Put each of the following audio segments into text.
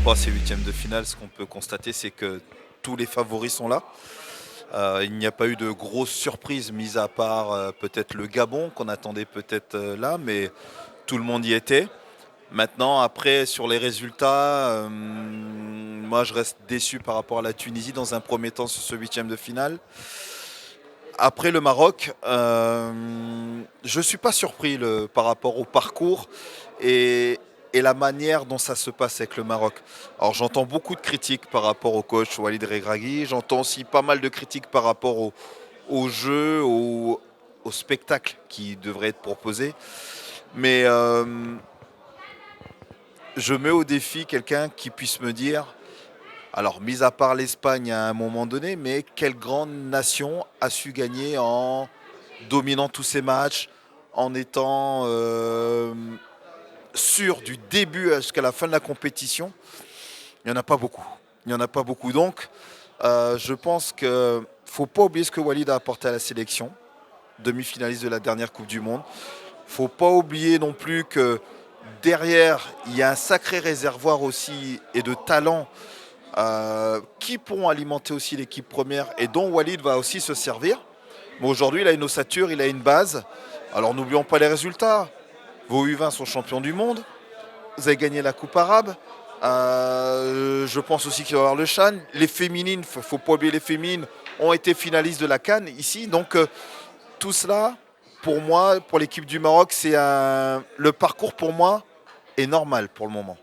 rapport à ces huitièmes de finale, ce qu'on peut constater, c'est que tous les favoris sont là. Il n'y a pas eu de grosses surprises, mis à part peut-être le Gabon, qu'on attendait peut-être là, mais tout le monde y était. Maintenant, après, sur les résultats, moi je reste déçu par rapport à la Tunisie dans un premier temps sur ce huitième de finale. Après le Maroc, je ne suis pas surpris par rapport au parcours et la manière dont ça se passe avec le Maroc. Alors j'entends beaucoup de critiques par rapport au coach Walid Regragui, j'entends aussi pas mal de critiques par rapport au jeu, au spectacle qui devrait être proposé. Mais je mets au défi quelqu'un qui puisse me dire, alors mis à part l'Espagne à un moment donné, mais quelle grande nation a su gagner en dominant tous ses matchs, en étant sûr du début jusqu'à la fin de la compétition? Il n'y en a pas beaucoup. Il n'y en a pas beaucoup. Donc, je pense qu'il ne faut pas oublier ce que Walid a apporté à la sélection, demi-finaliste de la dernière Coupe du Monde. Il ne faut pas oublier non plus que derrière, il y a un sacré réservoir aussi et de talent qui pourront alimenter aussi l'équipe première et dont Walid va aussi se servir. Mais aujourd'hui, il a une ossature, il a une base. Alors n'oublions pas les résultats. Vos U20 sont champions du monde. Vous avez gagné la Coupe arabe. Je pense aussi qu'il va y avoir le CHAN. Les féminines, il ne faut pas oublier les féminines, ont été finalistes de la CAN ici. Donc tout cela, pour moi, pour l'équipe du Maroc, le parcours pour moi est normal pour le moment.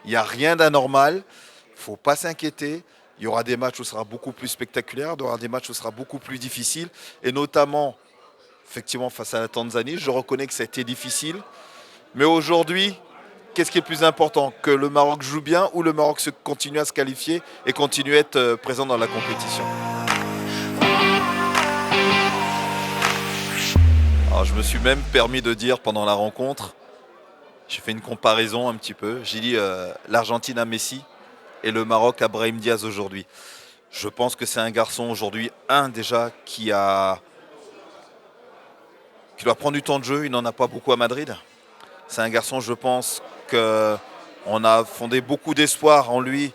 Il n'y a rien d'anormal. Il ne faut pas s'inquiéter. Il y aura des matchs où ce sera beaucoup plus spectaculaire, il y aura des matchs où ce sera beaucoup plus difficile. Et notamment, effectivement, face à la Tanzanie, je reconnais que ça a été difficile. Mais aujourd'hui, qu'est-ce qui est le plus important? Que le Maroc joue bien ou le Maroc continue à se qualifier et continue à être présent dans la compétition? Alors, je me suis même permis de dire pendant la rencontre, j'ai fait une comparaison un petit peu. J'ai dit l'Argentine a Messi et le Maroc a Brahim Diaz aujourd'hui. Je pense que c'est un garçon aujourd'hui, déjà, qui doit prendre du temps de jeu. Il n'en a pas beaucoup à Madrid. C'est un garçon, je pense, qu'on a fondé beaucoup d'espoir en lui.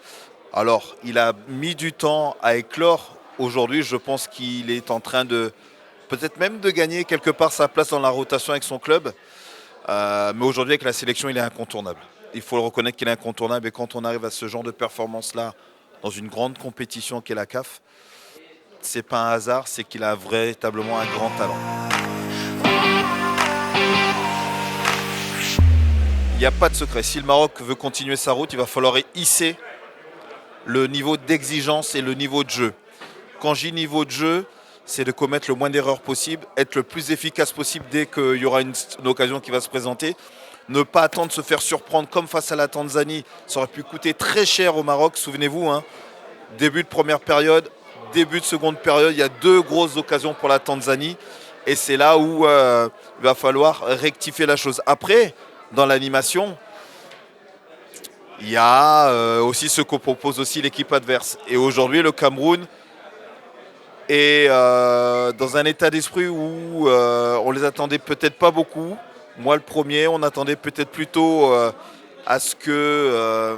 Alors, il a mis du temps à éclore. Aujourd'hui, je pense qu'il est en train de, peut-être même de gagner quelque part sa place dans la rotation avec son club. Mais aujourd'hui, avec la sélection, il est incontournable. Il faut le reconnaître qu'il est incontournable. Et quand on arrive à ce genre de performance-là, dans une grande compétition qu'est la CAF, c'est pas un hasard, c'est qu'il a véritablement un grand talent. Il n'y a pas de secret. Si le Maroc veut continuer sa route, il va falloir hisser le niveau d'exigence et le niveau de jeu. Quand je dis niveau de jeu, c'est de commettre le moins d'erreurs possible, être le plus efficace possible dès qu'il y aura une occasion qui va se présenter. Ne pas attendre de se faire surprendre comme face à la Tanzanie. Ça aurait pu coûter très cher au Maroc, souvenez-vous. Début de première période, début de seconde période, il y a 2 grosses occasions pour la Tanzanie. Et c'est là où il va falloir rectifier la chose. Après, dans l'animation, il y a aussi ce que propose aussi l'équipe adverse. Et aujourd'hui, le Cameroun est dans un état d'esprit où on les attendait peut-être pas beaucoup. Moi, le premier, on attendait peut-être plutôt à ce que,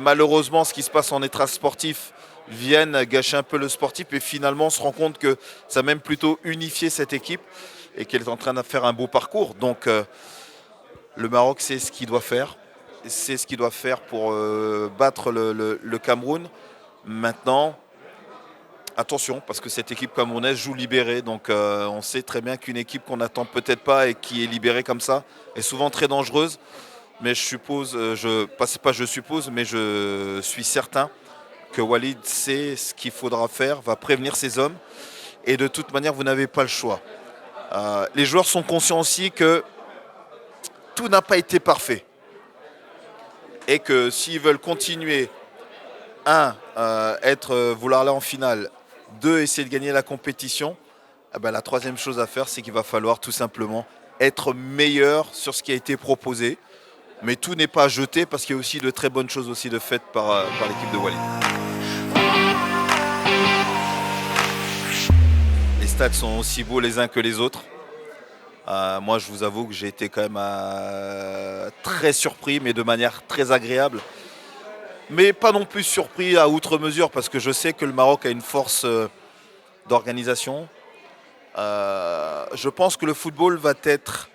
malheureusement, ce qui se passe en état sportif vienne gâcher un peu le sportif. Et finalement, on se rend compte que ça a même plutôt unifié cette équipe et qu'elle est en train de faire un beau parcours. Donc, le Maroc, c'est ce qu'il doit faire. C'est ce qu'il doit faire pour battre le Cameroun. Maintenant, attention, parce que cette équipe camerounaise joue libérée. Donc on sait très bien qu'une équipe qu'on n'attend peut-être pas et qui est libérée comme ça est souvent très dangereuse. Mais je suppose, mais je suis certain que Walid sait ce qu'il faudra faire, va prévenir ses hommes. Et de toute manière, vous n'avez pas le choix. Les joueurs sont conscients aussi que tout n'a pas été parfait. Et que s'ils veulent continuer, vouloir aller en finale, 2, essayer de gagner la compétition, la troisième chose à faire, c'est qu'il va falloir tout simplement être meilleur sur ce qui a été proposé. Mais tout n'est pas jeté parce qu'il y a aussi de très bonnes choses aussi de faites par l'équipe de Walid. Les stades sont aussi beaux les uns que les autres. Moi, je vous avoue que j'ai été quand même très surpris, mais de manière très agréable, Mais pas non plus surpris à outre mesure parce que je sais que le Maroc a une force d'organisation. Je pense que le football va être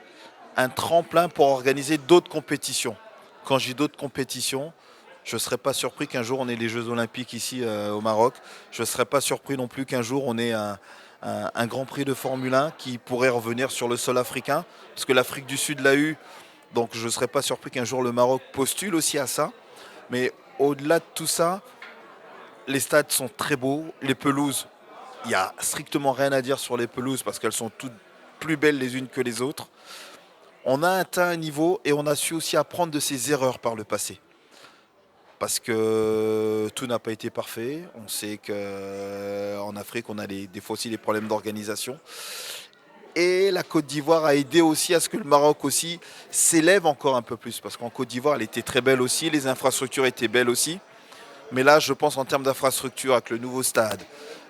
un tremplin pour organiser d'autres compétitions. Quand je dis d'autres compétitions, je ne serais pas surpris qu'un jour on ait les Jeux Olympiques ici au Maroc. Je ne serais pas surpris non plus qu'un jour on ait un Grand Prix de Formule 1 qui pourrait revenir sur le sol africain, parce que l'Afrique du Sud l'a eu. Donc je ne serais pas surpris qu'un jour le Maroc postule aussi à ça. Mais au-delà de tout ça, les stades sont très beaux, les pelouses, il n'y a strictement rien à dire sur les pelouses parce qu'elles sont toutes plus belles les unes que les autres. On a atteint un niveau et on a su aussi apprendre de ses erreurs par le passé. Parce que tout n'a pas été parfait. On sait qu'en Afrique, on a des fois aussi des problèmes d'organisation. Et la Côte d'Ivoire a aidé aussi à ce que le Maroc aussi s'élève encore un peu plus. Parce qu'en Côte d'Ivoire, elle était très belle aussi, les infrastructures étaient belles aussi. Mais là, je pense en termes d'infrastructure, avec le nouveau stade,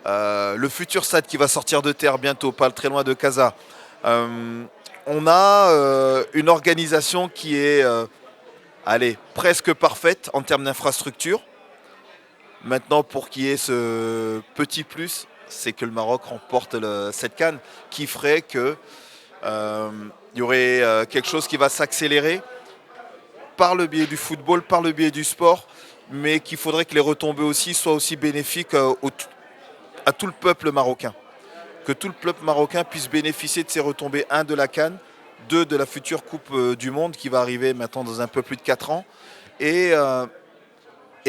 le futur stade qui va sortir de terre bientôt, pas très loin de Casa, on a une organisation qui est presque parfaite en termes d'infrastructure. Maintenant, pour qu'il y ait ce petit plus, c'est que le Maroc remporte cette CAN qui ferait qu'il y aurait quelque chose qui va s'accélérer par le biais du football, par le biais du sport, mais qu'il faudrait que les retombées aussi soient aussi bénéfiques à tout le peuple marocain. Que tout le peuple marocain puisse bénéficier de ces retombées, un, de la CAN, deux, de la future Coupe du Monde qui va arriver maintenant dans un peu plus de 4 ans, et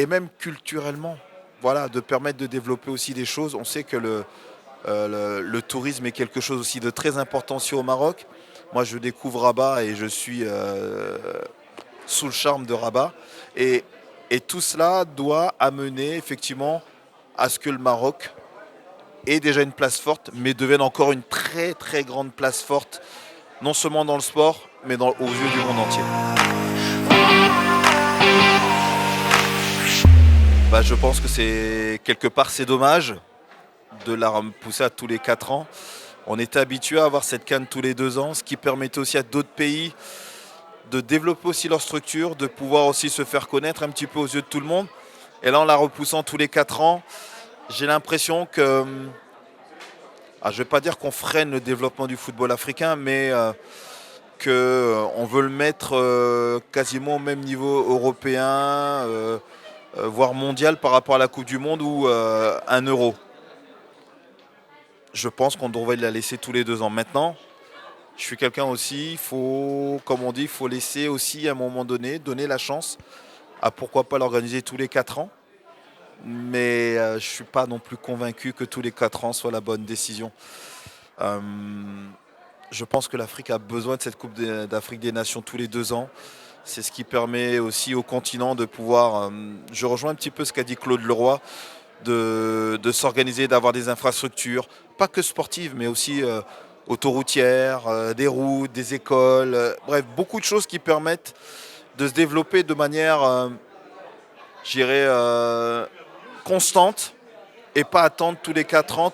même culturellement, voilà, de permettre de développer aussi des choses. On sait que le tourisme est quelque chose aussi de très important aussi au Maroc. Moi, je découvre Rabat et je suis sous le charme de Rabat. Et tout cela doit amener effectivement à ce que le Maroc ait déjà une place forte, mais devienne encore une très très grande place forte, non seulement dans le sport, mais aux yeux du monde entier. Je pense que quelque part c'est dommage de la repousser à tous les 4 ans. On était habitué à avoir cette CAN tous les 2 ans, ce qui permettait aussi à d'autres pays de développer aussi leur structure, de pouvoir aussi se faire connaître un petit peu aux yeux de tout le monde. Et là, en la repoussant tous les 4 ans, j'ai l'impression que, je ne vais pas dire qu'on freine le développement du football africain, mais qu'on veut le mettre quasiment au même niveau européen, voire mondial par rapport à la Coupe du Monde ou un Euro. Je pense qu'on devrait la laisser tous les 2 ans. Maintenant, je suis quelqu'un aussi, comme on dit, il faut laisser aussi à un moment donné, donner la chance à pourquoi pas l'organiser tous les 4 ans. Mais je ne suis pas non plus convaincu que tous les 4 ans soit la bonne décision. Je pense que l'Afrique a besoin de cette Coupe d'Afrique des Nations tous les 2 ans. C'est ce qui permet aussi au continent de pouvoir... je rejoins un petit peu ce qu'a dit Claude Leroy, de s'organiser, d'avoir des infrastructures, pas que sportives, mais aussi autoroutières, des routes, des écoles, bref, beaucoup de choses qui permettent de se développer de manière, je dirais, constante et pas attendre tous les 4 ans.